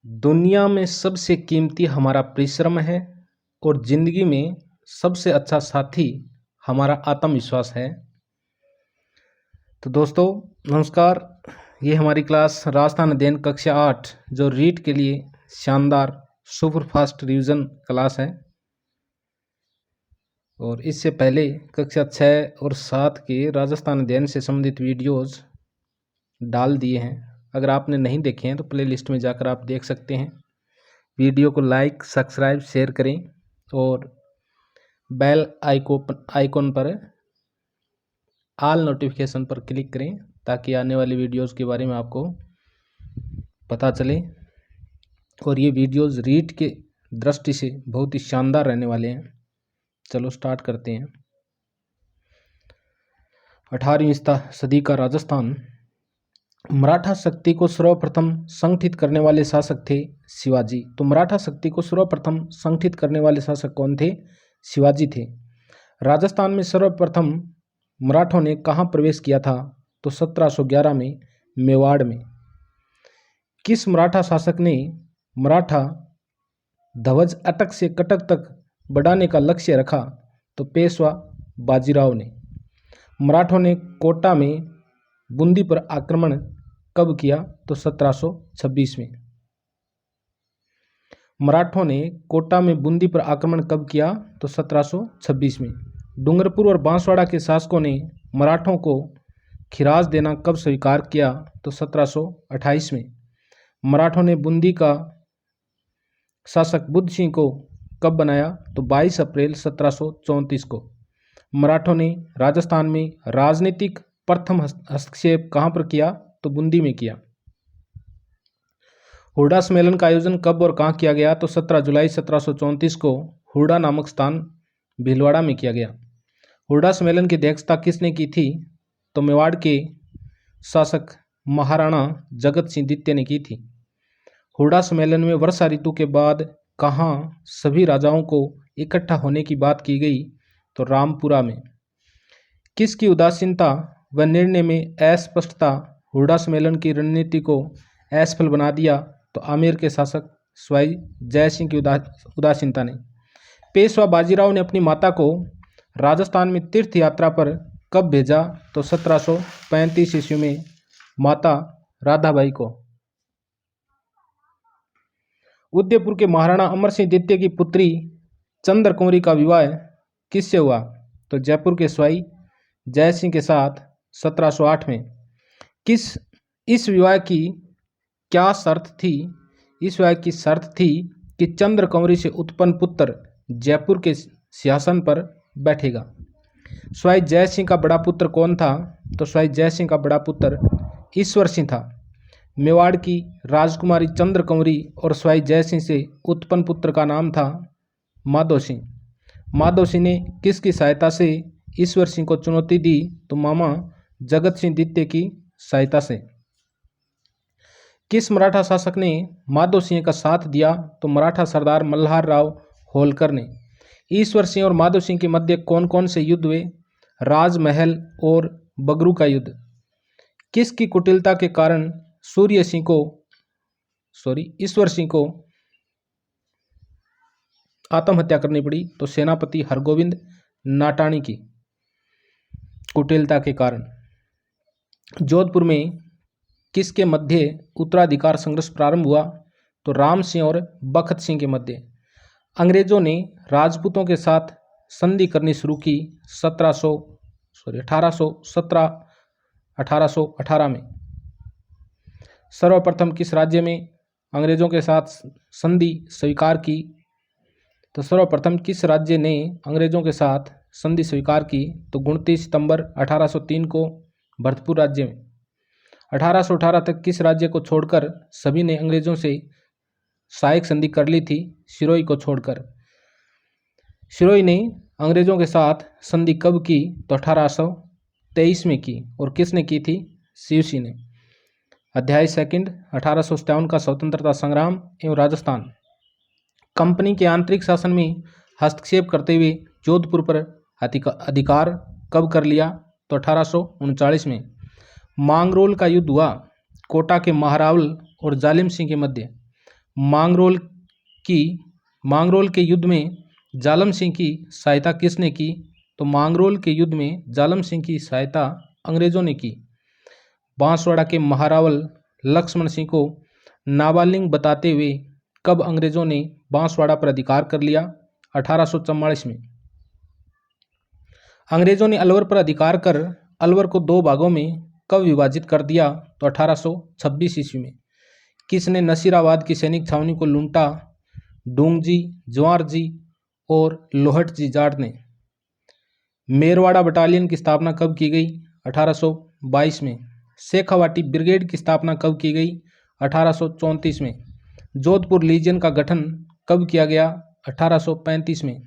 दुनिया में सबसे कीमती हमारा परिश्रम है और ज़िंदगी में सबसे अच्छा साथी हमारा आत्मविश्वास है। तो दोस्तों नमस्कार, ये हमारी क्लास राजस्थान अध्ययन कक्षा 8 जो रीट के लिए शानदार सुपर फास्ट रिवीजन क्लास है। और इससे पहले कक्षा 6 और 7 के राजस्थान अध्ययन से संबंधित वीडियोस डाल दिए हैं। अगर आपने नहीं देखे हैं तो प्ले लिस्ट में जाकर आप देख सकते हैं। वीडियो को लाइक, सब्सक्राइब, शेयर करें और बेल आइकॉन पर ऑल नोटिफिकेशन पर क्लिक करें ताकि आने वाली वीडियोस के बारे में आपको पता चले। और ये वीडियोस रीड के दृष्टि से बहुत ही शानदार रहने वाले हैं। चलो स्टार्ट करते हैं। 18वीं सदी का राजस्थान। मराठा शक्ति को सर्वप्रथम संगठित करने वाले शासक थे शिवाजी। तो मराठा शक्ति को सर्वप्रथम संगठित करने वाले शासक कौन थे? शिवाजी थे। राजस्थान में सर्वप्रथम मराठों ने कहाँ प्रवेश किया था? तो 1711 में मेवाड़ में। किस मराठा शासक ने मराठा ध्वज अटक से कटक तक बढ़ाने का लक्ष्य रखा? तो पेशवा बाजीराव ने। मराठों ने कोटा में बूंदी पर आक्रमण कब किया? तो 1726 में। मराठों ने कोटा में बूंदी पर आक्रमण कब किया? तो 1726 में। डूंगरपुर और बांसवाड़ा के शासकों ने मराठों को खिराज देना कब स्वीकार किया? तो 1728 में। मराठों ने बूंदी का शासक बुद्ध सिंह को कब बनाया? तो 22 अप्रैल 1734 को। मराठों ने राजस्थान में राजनीतिक प्रथम हस्तक्षेप कहाँ पर किया? तो बूंदी में किया। हुड्डा सम्मेलन का आयोजन कब और कहाँ किया गया? तो 17 जुलाई 1734 को हुड्डा नामक स्थान भीलवाड़ा में किया गया। हुड्डा सम्मेलन की अध्यक्षता किसने की थी? तो मेवाड़ के शासक महाराणा जगत सिंह द्वितीय ने की थी। हुड्डा सम्मेलन में वर्षा ऋतु के बाद कहाँ सभी राजाओं को इकट्ठा होने की बात की गई? तो रामपुरा में। किसकी उदासीनता व निर्णय में अस्पष्टता हुड्डा सम्मेलन की रणनीति को असफल बना दिया? तो आमेर के शासक सवाई जय सिंह की उदासीनता ने। पेशवा बाजीराव ने अपनी माता को राजस्थान में तीर्थ यात्रा पर कब भेजा? तो 1735 ईस्वी में माता राधाबाई को। उदयपुर के महाराणा अमर सिंह द्वितीय की पुत्री चंद्र कुंवरी का विवाह किससे हुआ? तो जयपुर के सवाई जय सिंह के साथ 1708 में। इस विवाह की क्या शर्त थी? इस विवाह की शर्त थी कि चंद्र कुंवरी से उत्पन्न पुत्र जयपुर के सिंहासन पर बैठेगा। सवाई जय सिंह का बड़ा पुत्र कौन था? तो सवाई जय सिंह का बड़ा पुत्र ईश्वर सिंह था। मेवाड़ की राजकुमारी चंद्र कुंवरी और सवाई जय सिंह से उत्पन्न पुत्र का नाम था माधो सिंह। माधो सिंह ने किसकी सहायता से ईश्वर सिंह को चुनौती दी? तो मामा जगत सिंह द्वितीय की सहायता से। किस मराठा शासक ने माधो सिंह का साथ दिया? तो मराठा सरदार मल्हार राव होलकर ने। ईश्वर सिंह और माधो सिंह के मध्य कौन कौन से युद्ध हुए? राजमहल और बगरू का युद्ध। किसकी कुटिलता के कारण ईश्वर सिंह को आत्महत्या करनी पड़ी? तो सेनापति हरगोविंद नाटाणी की कुटिलता के कारण। जोधपुर में किसके मध्य उत्तराधिकार संघर्ष प्रारंभ हुआ? तो राम सिंह और बखत सिंह के मध्य। अंग्रेजों ने राजपूतों के साथ संधि करनी शुरू की 1818 में। सर्वप्रथम किस राज्य में अंग्रेजों के साथ संधि स्वीकार की? तो सर्वप्रथम किस राज्य ने अंग्रेजों के साथ संधि स्वीकार की? तो 29 सितंबर 1803 को भरतपुर राज्य में। 1818 तक किस राज्य को छोड़कर सभी ने अंग्रेजों से सहायक संधि कर ली थी? सिरोही को छोड़कर। सिरोही ने अंग्रेजों के साथ संधि कब की? तो 1823 में की। और किसने की थी? शिवसी ने। अध्याय सेकंड 1857 का स्वतंत्रता संग्राम एवं राजस्थान। कंपनी के आंतरिक शासन में हस्तक्षेप करते हुए जोधपुर पर अधिकार कब कर लिया? तो 1839 में। मांगरोल का युद्ध हुआ कोटा के महारावल और जालिम सिंह के मध्य। मांगरोल की मांगरोल के युद्ध में जालम सिंह की सहायता किसने की? तो मांगरोल के युद्ध में जालम सिंह की सहायता अंग्रेजों ने की। बांसवाड़ा के महारावल लक्ष्मण सिंह को नाबालिग बताते हुए कब अंग्रेजों ने बांसवाड़ा पर अधिकार कर लिया? 1844 में। अंग्रेजों ने अलवर पर अधिकार कर अलवर को 2 भागों में कब विभाजित कर दिया? तो 1826 ईस्वी में। किसने नसीराबाद की सैनिक छावनी को लूटा? डूंगजी, जवार जी और लोहट जी जाट ने। मेरवाड़ा बटालियन की स्थापना कब की गई? 1822 में। शेखावाटी ब्रिगेड की स्थापना कब की गई? 1834 में। जोधपुर लीजियन का गठन कब किया गया? 1835 में।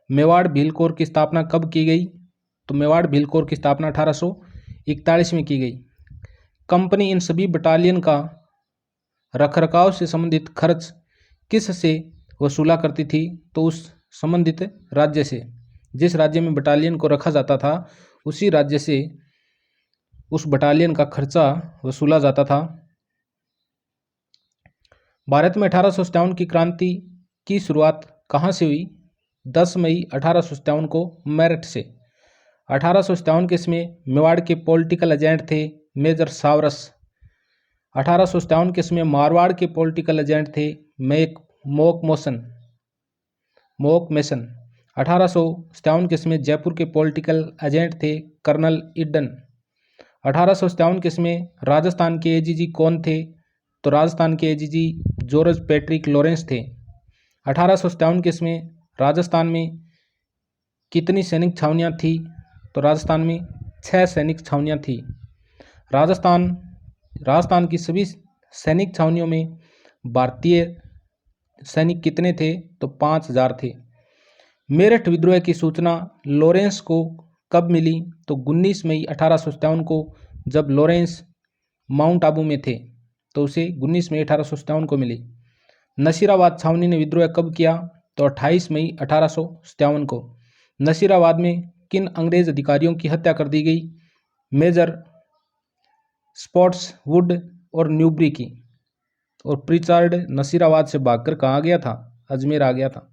मेवाड़ भील कोर की स्थापना कब की गई? तो मेवाड़ भील कोर की स्थापना 1841 में की गई। कंपनी इन सभी बटालियन का रखरखाव से संबंधित खर्च किस से वसूला करती थी? तो उस संबंधित राज्य से। जिस राज्य में बटालियन को रखा जाता था उसी राज्य से उस बटालियन का खर्चा वसूला जाता था। भारत में 1857 की क्रांति की शुरुआत कहाँ से हुई? 10 मई 1857 को मेरठ से। 1857 के इसमें मेवाड़ के पॉलिटिकल एजेंट थे मेजर सावरस। 1857 के इसमें मारवाड़ के पॉलिटिकल एजेंट थे मोक मेसन। 1857 के इसमें जयपुर के पॉलिटिकल एजेंट थे कर्नल इडन। 1857 के इसमें राजस्थान के एजीजी कौन थे? तो राजस्थान के एजीजी जॉर्ज पैट्रिक लॉरेंस थे। 1857 के इसमें राजस्थान में कितनी सैनिक छावनियाँ थी? तो राजस्थान में 6 सैनिक छावनियाँ थी। राजस्थान की सभी सैनिक छावनियों में भारतीय सैनिक कितने थे? तो 5000 थे। मेरठ विद्रोह की सूचना लॉरेंस को कब मिली? तो 19 मई 1857 को, जब लॉरेंस माउंट आबू में थे तो उसे 19 मई 1857 को मिली। नसीराबाद छावनी ने विद्रोह कब किया? तो 28 मई 1857 को। नसीराबाद में किन अंग्रेज अधिकारियों की हत्या कर दी गई? मेजर स्पॉट्सवुड और न्यूबरी की। और प्रिचार्ड नसीराबाद से भागकर कहाँ गया था? अजमेर आ गया था।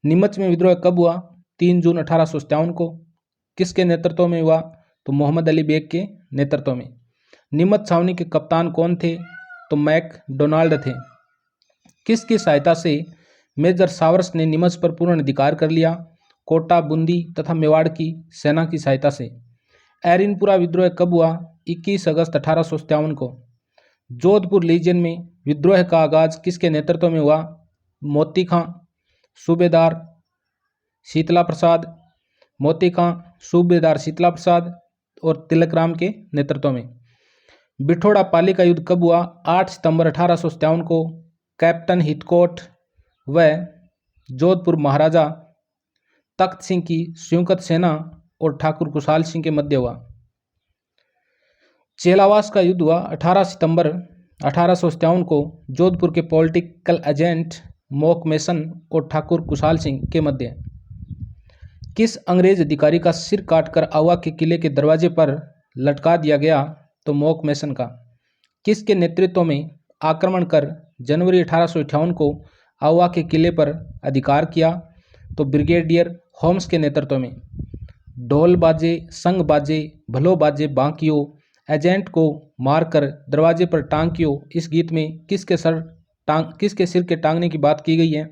नीमच में विद्रोह कब हुआ? 3 जून 1857 को। किसके नेतृत्व में हुआ? तो मोहम्मद अली बेग के नेतृत्व में। नीमच छावनी के कप्तान कौन थे? तो मैकडोनाल्ड थे। किसकी सहायता से मेजर सावरस ने नीमच पर पूर्ण अधिकार कर लिया? कोटा, बूंदी तथा मेवाड़ की सेना की सहायता से। एरिनपुरा विद्रोह कब हुआ? 21 अगस्त 1857 को। जोधपुर लीजियन में विद्रोह का आगाज किसके नेतृत्व में हुआ? मोती खां, सूबेदार शीतला प्रसाद और तिलकराम के नेतृत्व में। बिठोड़ा पाली का युद्ध कब हुआ? 8 सितंबर 1857 को। कैप्टन हिथकोट व जोधपुर महाराजा तख्त सिंह की संयुक्त सेना और ठाकुर कुशाल सिंह के मध्य हुआ। चेलावास का युद्ध हुआ 18 सितंबर 1857 को जोधपुर के पॉलिटिकल एजेंट मोक मेसन और ठाकुर कुशाल सिंह के मध्य। किस अंग्रेज अधिकारी का सिर काटकर आवा के किले के दरवाजे पर लटका दिया गया? तो मोक मेसन का। किसके नेतृत्व में आक्रमण कर जनवरी 1858 को आवा के किले पर अधिकार किया? तो ब्रिगेडियर होम्स के नेतृत्व में। ढोल बाजे संग बाजे भलो बाजे बांकियो, एजेंट को मारकर दरवाजे पर टांगियो, इस गीत में किसके सिर के टांगने की बात की गई है?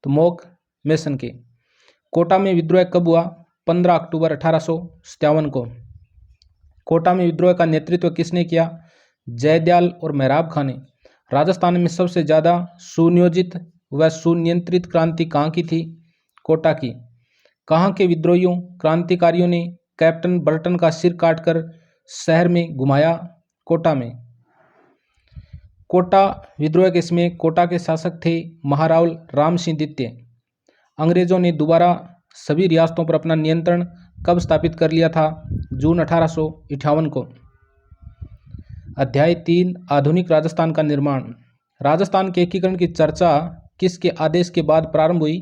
तो मोक मेसन के। कोटा में विद्रोह कब हुआ? 15 अक्टूबर 1857 को। कोटा में विद्रोह का नेतृत्व किसने किया? जयदयाल और मेहराब खां ने। राजस्थान में सबसे ज़्यादा सुनियोजित व सुनियंत्रित क्रांति कहाँ की थी? कोटा की। कहाँ के विद्रोहियों क्रांतिकारियों ने कैप्टन बर्टन का सिर काटकर शहर में घुमाया? कोटा में। कोटा विद्रोह के इसमें कोटा के शासक थे महारावल राम सिंह द्वितीय। अंग्रेजों ने दोबारा सभी रियासतों पर अपना नियंत्रण कब स्थापित कर लिया था? जून 1858 को। अध्याय 3 आधुनिक राजस्थान का निर्माण। राजस्थान के एकीकरण की चर्चा किसके आदेश के बाद प्रारंभ हुई?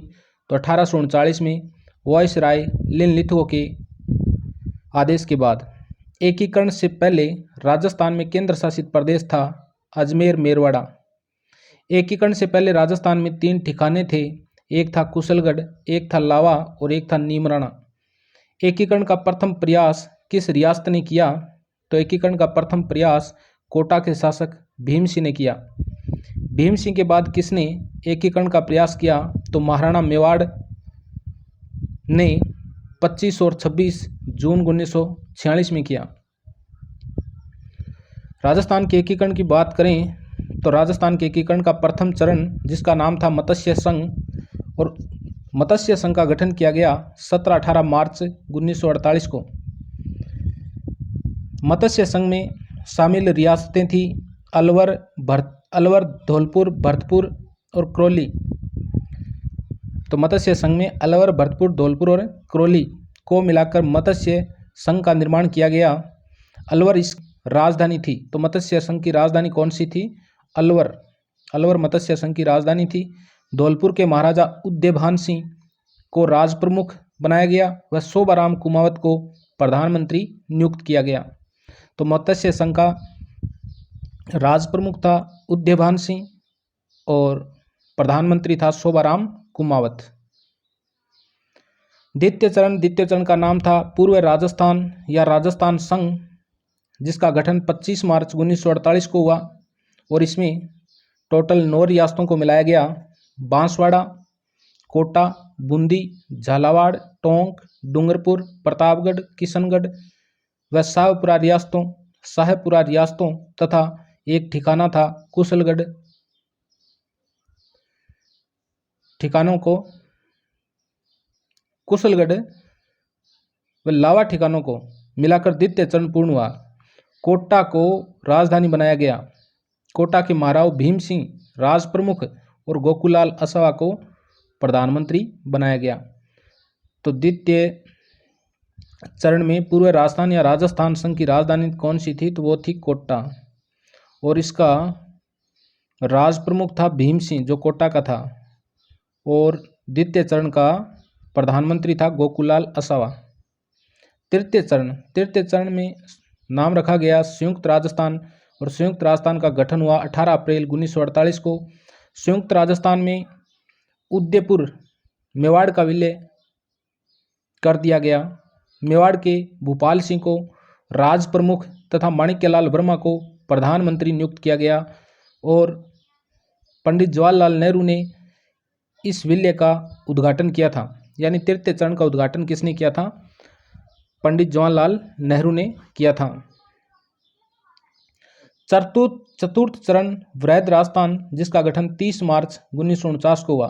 तो 1839 में वायसराय लिनलिथगो के आदेश के बाद। एकीकरण से पहले राजस्थान में केंद्र शासित प्रदेश था अजमेर मेरवाड़ा। एकीकरण से पहले राजस्थान में 3 ठिकाने थे, एक था कुशलगढ़, एक था लावा और एक था नीमराना। एकीकरण का प्रथम प्रयास किस रियासत ने किया? तो एकीकरण का प्रथम प्रयास कोटा के शासक भीम सिंह ने किया। भीम सिंह के बाद किसने एकीकरण का प्रयास किया? तो महाराणा मेवाड़ ने 25 और 26 जून 1946 में किया। राजस्थान के एकीकरण की बात करें तो राजस्थान के एकीकरण का प्रथम चरण, जिसका नाम था मत्स्य संघ, और मत्स्य संघ का गठन किया गया 17-18 मार्च 1948 को। मत्स्य संघ में शामिल रियासतें थी अलवर, धौलपुर, भरतपुर और करौली। तो मत्स्य संघ में अलवर, भरतपुर, धौलपुर और करौली को मिलाकर मत्स्य संघ का निर्माण किया गया। अलवर इस राजधानी थी। तो मत्स्य संघ की राजधानी कौन सी थी? अलवर मत्स्य संघ की राजधानी थी। धौलपुर के महाराजा उदयभान सिंह को राज प्रमुख बनाया गया व शोभाराम कुमावत को प्रधानमंत्री नियुक्त किया गया। तो मत्स्य संघ का राज प्रमुख था उदयभान सिंह और प्रधानमंत्री था शोभाराम कुमावत। द्वितीय चरण का नाम था पूर्व राजस्थान या राजस्थान संघ, जिसका गठन 25 मार्च 1948 को हुआ और इसमें टोटल 9 रियासतों को मिलाया गया। बांसवाड़ा, कोटा, बूंदी, झालावाड़, टोंक, डूंगरपुर, प्रतापगढ़, किशनगढ़ व शाहपुरा रियासतों तथा एक ठिकाना था कुशलगढ़। व लावा ठिकानों को मिलाकर द्वितीय चरण पूर्ण हुआ। कोटा को राजधानी बनाया गया। कोटा के महाराव भीम सिंह राज प्रमुख और गोकुलाल असावा को प्रधानमंत्री बनाया गया। तो द्वितीय चरण में पूर्व राजस्थान या राजस्थान संघ की राजधानी कौन सी थी? तो वो थी कोटा और इसका राज प्रमुख था भीम सिंह जो कोटा का था और द्वितीय चरण का प्रधानमंत्री था गोकुलाल असावा। तृतीय चरण में नाम रखा गया संयुक्त राजस्थान और संयुक्त राजस्थान का गठन हुआ 18 अप्रैल 1948 को। संयुक्त राजस्थान में उदयपुर मेवाड़ का विलय कर दिया गया। मेवाड़ के भूपाल सिंह को राज प्रमुख तथा माणिक्यलाल वर्मा को प्रधानमंत्री नियुक्त किया गया और पंडित जवाहरलाल नेहरू ने इस विलय का उद्घाटन किया था। यानी तृतीय चरण का उद्घाटन किसने किया था? पंडित जवाहरलाल नेहरू ने किया था। चतुर्थ चरण वृहद राजस्थान, जिसका गठन 30 मार्च 1949 को हुआ।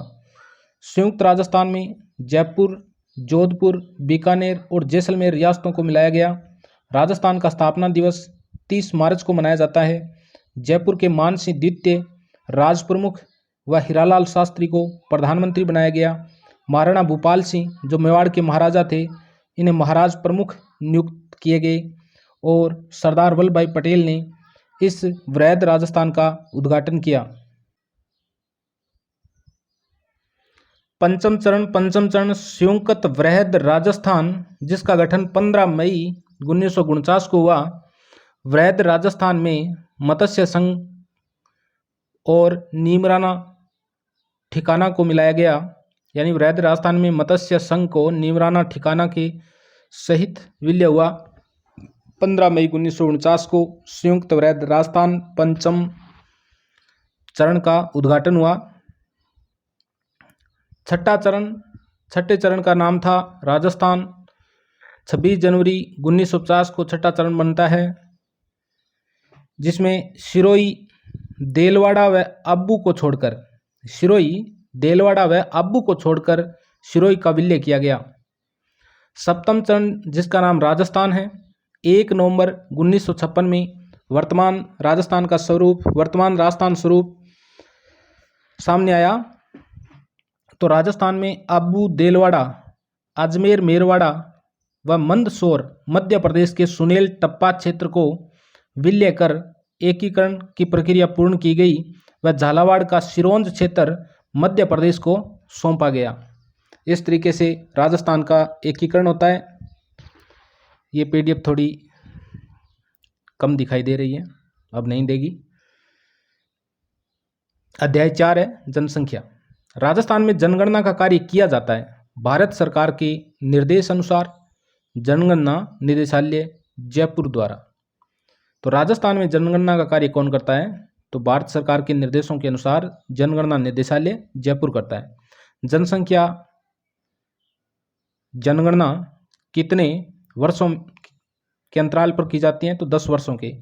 संयुक्त राजस्थान में जयपुर, जोधपुर, बीकानेर और जैसलमेर रियासतों को मिलाया गया। राजस्थान का स्थापना दिवस 30 मार्च को मनाया जाता है। जयपुर के मान सिंह द्वितीय राज प्रमुख व हीरालाल शास्त्री को प्रधानमंत्री बनाया गया। महाराणा भूपाल सिंह जो मेवाड़ के महाराजा थे, इन्हें महाराज प्रमुख नियुक्त किए गए और सरदार वल्लभ भाई पटेल ने इस वृहद राजस्थान का उद्घाटन किया। पंचम चरण संयुक्त वृहद राजस्थान, जिसका गठन 15 मई 1949 को हुआ। वृहद राजस्थान में मत्स्य संघ और नीमराना ठिकाना को मिलाया गया। यानी वृहद राजस्थान में मत्स्य संघ को नीमराना ठिकाना के सहित विलय हुआ 15 मई 1949 को। संयुक्त वृहद राजस्थान पंचम चरण का उद्घाटन हुआ। छठे चरण का नाम था राजस्थान। 26 जनवरी 1950 को छठा चरण बनता है, जिसमें सिरोही, देलवाड़ा व आबू को छोड़कर सिरोही का विलय किया गया। सप्तम चरण, जिसका नाम राजस्थान है, 1 नवंबर 1956 में वर्तमान राजस्थान स्वरूप सामने आया। तो राजस्थान में आबू, देलवाड़ा, अजमेर, मेरवाड़ा व मंदसौर मध्य प्रदेश के सुनेल टप्पा क्षेत्र को विलय कर एकीकरण की प्रक्रिया पूर्ण की गई व झालावाड़ का सिरोंज क्षेत्र मध्य प्रदेश को सौंपा गया। इस तरीके से राजस्थान का एकीकरण होता है। ये पीडीएफ थोड़ी कम दिखाई दे रही है, अब नहीं देगी। अध्याय 4 है जनसंख्या। राजस्थान में जनगणना का कार्य किया जाता है भारत सरकार के निर्देश अनुसार जनगणना निदेशालय जयपुर द्वारा। तो राजस्थान में जनगणना का कार्य कौन करता है? तो भारत सरकार के निर्देशों के अनुसार जनगणना निदेशालय जयपुर करता है। जनसंख्या जनगणना कितने वर्षों के अंतराल पर की जाती है? तो 10 वर्षों के,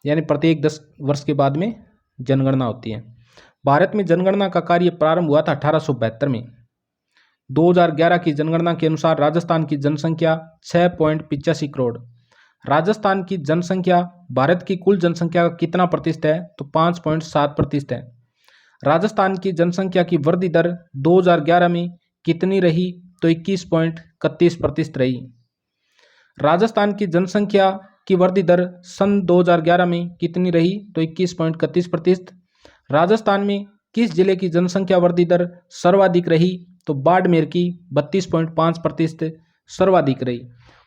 यानी प्रत्येक 10 वर्ष के बाद में जनगणना होती है। भारत में जनगणना का कार्य प्रारंभ हुआ था 1872 में। 2011 की जनगणना के अनुसार राजस्थान की जनसंख्या 6.85 करोड़। राजस्थान की जनसंख्या भारत की कुल जनसंख्या का कितना प्रतिशत है? तो 5.7% है। राजस्थान की जनसंख्या की वृद्धि दर 2011 में कितनी रही? तो 21.31% रही। राजस्थान की जनसंख्या की वृद्धि दर सन 2011 में कितनी रही? तो 21.31%। राजस्थान में किस जिले की जनसंख्या वृद्धि दर सर्वाधिक रही? तो बाड़मेर की 32.5% सर्वाधिक रही।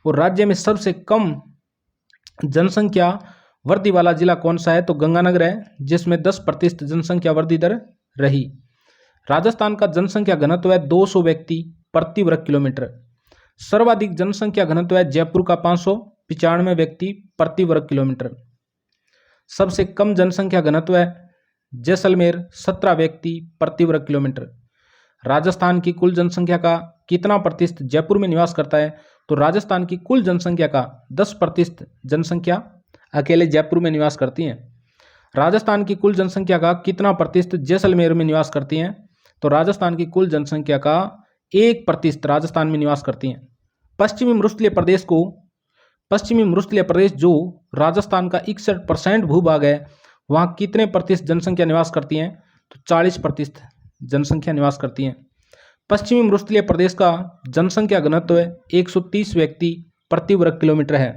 और राज्य में सबसे कम जनसंख्या वृद्धि वाला जिला कौन सा है? तो गंगानगर है, जिसमें 10% जनसंख्या वृद्धि दर रही। राजस्थान का जनसंख्या घनत्व है 200 व्यक्ति प्रति वर्ग किलोमीटर। सर्वाधिक जनसंख्या घनत्व है जयपुर का 595 व्यक्ति प्रति वर्ग किलोमीटर। सबसे कम जनसंख्या घनत्व है जैसलमेर 17 व्यक्ति प्रति वर्ग किलोमीटर। राजस्थान की कुल जनसंख्या का कितना प्रतिशत जयपुर में निवास करता है? तो राजस्थान की कुल जनसंख्या का 10% जनसंख्या अकेले जयपुर में निवास करती है। राजस्थान की कुल जनसंख्या का कितना प्रतिशत जैसलमेर में निवास करती हैं? तो राजस्थान की कुल जनसंख्या का 1% राजस्थान में निवास करती हैं। पश्चिमी मरुस्थलीय प्रदेश जो राजस्थान का 61% भूभाग है, वहाँ कितने प्रतिशत जनसंख्या निवास करती हैं? तो 40% जनसंख्या निवास करती हैं। पश्चिमी मरुस्थलीय प्रदेश का जनसंख्या घनत्व 130 व्यक्ति प्रति वर्ग किलोमीटर है।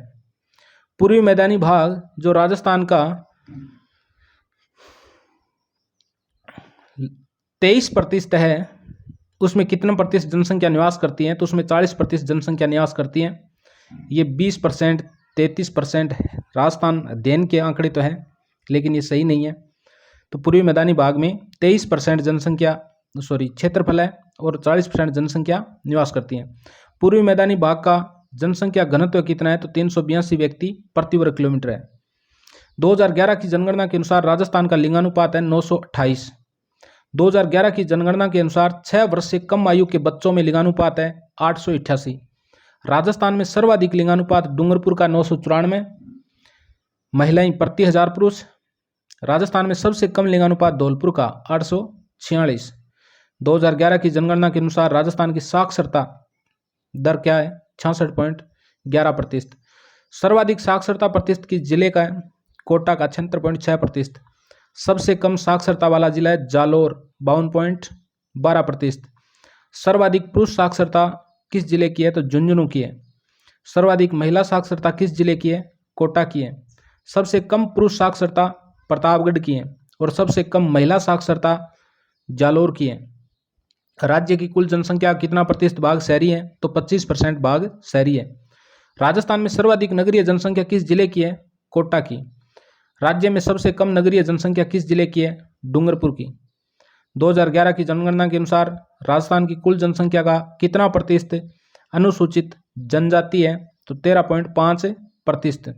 पूर्वी मैदानी भाग जो राजस्थान का 23% है, उसमें कितना प्रतिशत जनसंख्या निवास करती है? तो उसमें 40% जनसंख्या निवास करती है। ये 20%, 33% राजस्थान अध्ययन के आंकड़े तो हैं, लेकिन ये सही नहीं है। तो पूर्वी मैदानी भाग में 23% क्षेत्रफल है और 40% जनसंख्या निवास करती है। पूर्वी मैदानी भाग का जनसंख्या घनत्व कितना है? तो 382 व्यक्ति प्रति वर्ग किलोमीटर है। 2011 की जनगणना के अनुसार राजस्थान का लिंगानुपात है 928। 2011 की जनगणना के अनुसार 6 वर्ष से कम आयु के बच्चों में लिंगानुपात है 888। राजस्थान में सर्वाधिक लिंगानुपात डूंगरपुर का 994 महिलाएं प्रति 1000 पुरुष। राजस्थान में सबसे कम लिंगानुपात धौलपुर का 846। 2011 की जनगणना के अनुसार राजस्थान की साक्षरता दर क्या है? 66.11%। सर्वाधिक साक्षरता प्रतिशत किस जिले का है? कोटा का 76.6%। सबसे कम साक्षरता वाला जिला है जालोर 52.12%। सर्वाधिक पुरुष साक्षरता किस जिले की है? तो झुंझुनू की है। सर्वाधिक महिला साक्षरता किस जिले की है? कोटा की है। सबसे कम पुरुष साक्षरता प्रतापगढ़ की है और सबसे कम महिला साक्षरता जालोर की है। राज्य की कुल जनसंख्या कितना प्रतिशत भाग शहरी है? तो 25% भाग शहरी है। राजस्थान में सर्वाधिक नगरीय जनसंख्या किस जिले की है? कोटा की। राज्य में सबसे कम नगरीय जनसंख्या किस जिले की है? डूंगरपुर की। 2011 की जनगणना के अनुसार राजस्थान की कुल जनसंख्या का कितना प्रतिशत अनुसूचित जनजाति है? तो 13.5%।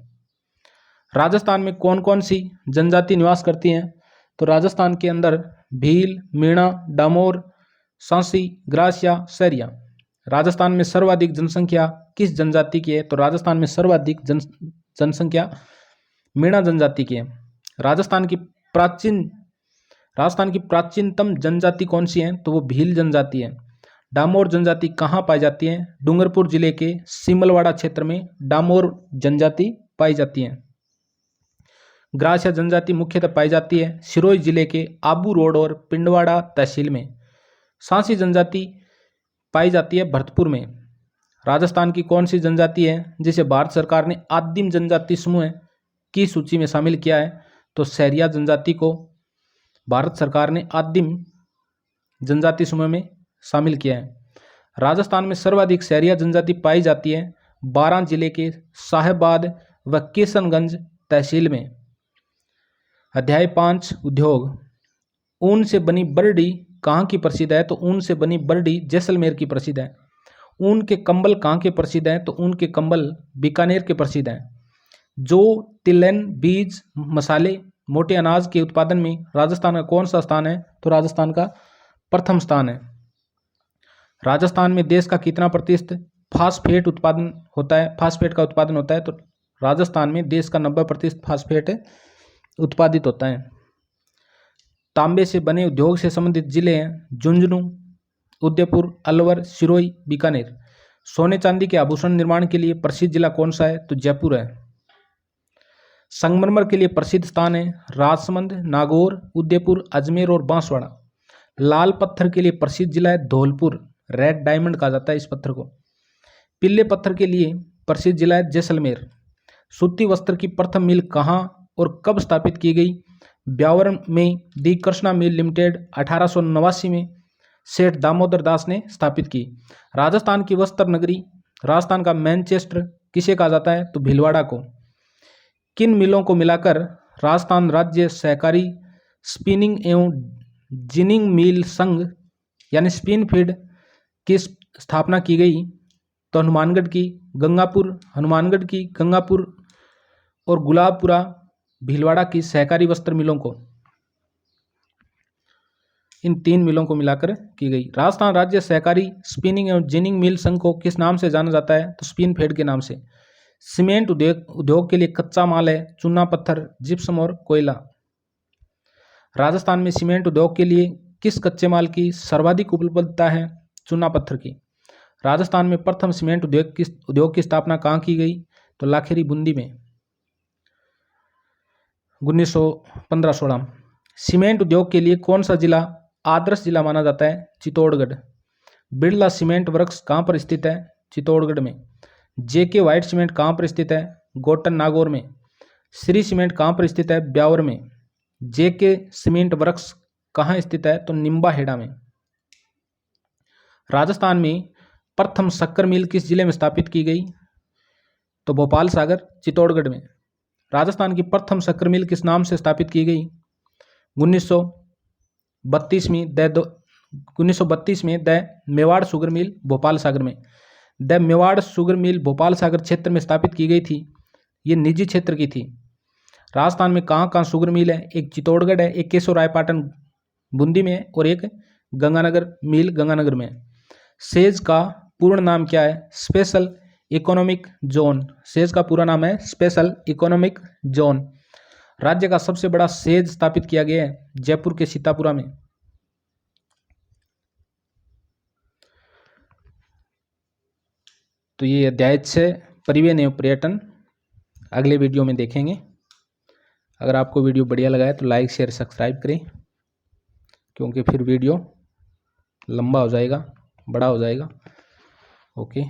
राजस्थान में कौन कौन सी जनजाति निवास करती हैं? तो राजस्थान के अंदर भील, मीणा, डामोर, सांसी, ग्रासिया, सैरिया। राजस्थान में सर्वाधिक जनसंख्या किस जनजाति की है? तो राजस्थान में सर्वाधिक जनसंख्या मीणा जनजाति की है। राजस्थान की प्राचीनतम जनजाति कौन सी है? तो वो भील जनजाति है। डामोर जनजाति कहाँ पाई जाती है? डूंगरपुर जिले के सिमलवाड़ा क्षेत्र में डामोर जनजाति पाई जाती है। ग्रासिया जनजाति मुख्यतः पाई जाती है सिरोही जिले के आबू रोड और पिंडवाड़ा तहसील में। सांसी जनजाति पाई जाती है भरतपुर में। राजस्थान की कौन सी जनजाति है जिसे भारत सरकार ने आदिम जनजाति समूह की सूची में शामिल किया है? तो सैरिया जनजाति को भारत सरकार ने आदिम जनजाति समूह में शामिल किया है। राजस्थान में सर्वाधिक सैरिया जनजाति पाई जाती है 12 जिले के साहेबाद व किशनगंज तहसील में। अध्याय 5 उद्योग। ऊन से बनी बरडी कहाँ की प्रसिद्ध है? तो ऊन से बनी बरडी जैसलमेर की प्रसिद्ध है। ऊन के कंबल कहाँ के प्रसिद्ध हैं? तो ऊन के कंबल बीकानेर के प्रसिद्ध हैं। जो तिलहन, बीज, मसाले, मोटे अनाज के उत्पादन में राजस्थान का कौन सा स्थान है? तो राजस्थान का प्रथम स्थान है। राजस्थान में देश का कितना प्रतिशत फास्फेट उत्पादन होता है? फास्फेट का उत्पादन होता है। तो राजस्थान में देश का 90% फास्फेट उत्पादित होता है। तांबे से बने उद्योग से संबंधित जिले हैं झुंझुनू, उदयपुर, अलवर, सिरोही, बीकानेर। सोने चांदी के आभूषण निर्माण के लिए प्रसिद्ध जिला कौन सा है? तो जयपुर है। संगमरमर के लिए प्रसिद्ध स्थान है राजसमंद, नागौर, उदयपुर, अजमेर और बांसवाड़ा। लाल पत्थर के लिए प्रसिद्ध जिला है धौलपुर, रेड डायमंड कहा जाता है इस पत्थर को। पीले पत्थर के लिए प्रसिद्ध जिला है जैसलमेर। सूती वस्त्र की प्रथम मिल कहाँ और कब स्थापित की गई? ब्यावर में दी कृष्णा मिल लिमिटेड 1889 में सेठ दामोदर दास ने स्थापित की। राजस्थान की वस्त्र नगरी, राजस्थान का मैनचेस्टर किसे कहा जाता है? तो भीलवाड़ा को। किन मिलों को मिलाकर राजस्थान राज्य सहकारी स्पिनिंग एवं जिनिंग मिल संघ यानी स्पिन फीड की स्थापना की गई? तो हनुमानगढ़ की गंगापुर और गुलाबपुरा भीलवाड़ा की सहकारी वस्त्र मिलों को, इन 3 मिलों को मिलाकर की गई। राजस्थान राज्य सहकारी स्पिनिंग एवं जिनिंग मिल संघ को किस नाम से जाना जाता है? तो स्पिन फेड के नाम से। सीमेंट उद्योग के लिए कच्चा माल है चूना पत्थर, जिप्सम और कोयला। राजस्थान में सीमेंट उद्योग के लिए किस कच्चे माल की सर्वाधिक उपलब्धता है? चूना पत्थर की। राजस्थान में प्रथम सीमेंट उद्योग की स्थापना कहाँ की गई? तो लाखेरी बूंदी में 1915-16। सीमेंट उद्योग के लिए कौन सा जिला आदर्श जिला माना जाता है? चित्तौड़गढ़। बिरला सीमेंट वर्क्स कहाँ पर स्थित है? चित्तौड़गढ़ में। जेके व्हाइट सीमेंट कहाँ पर स्थित है? गोटन नागौर में। श्री सीमेंट कहाँ पर स्थित है? ब्यावर में। जेके सीमेंट वर्क्स कहाँ स्थित है? तो निम्बाहेड़ा में। राजस्थान में प्रथम शक्कर मिल किस जिले में स्थापित की गई? तो भोपाल सागर, चित्तौड़गढ़ में। राजस्थान की प्रथम शक्कर मिल किस नाम से स्थापित की गई? 1932 में the Mewar sugar mill Bhopal Sagar में। The Mewar sugar mill Bhopal Sagar क्षेत्र में स्थापित की गई थी। ये निजी क्षेत्र की थी। राजस्थान में कहाँ कहाँ शुगर मिल है? एक चित्तौड़गढ़ है, एक केशवरायपाटन बूंदी में है और एक गंगानगर मिल गंगानगर में। सेज का पूर्ण नाम क्या है? Special economic zone. सेज का पूरा नाम है स्पेशल इकोनॉमिक जोन। राज्य का सबसे बड़ा सेज स्थापित किया गया है जयपुर के सीतापुरा में। तो ये अध्याय 6 परिवहन एवं पर्यटन अगले वीडियो में देखेंगे। अगर आपको वीडियो बढ़िया लगा है तो लाइक, शेयर, सब्सक्राइब करें, क्योंकि फिर वीडियो लंबा हो जाएगा, बड़ा हो जाएगा। ओके।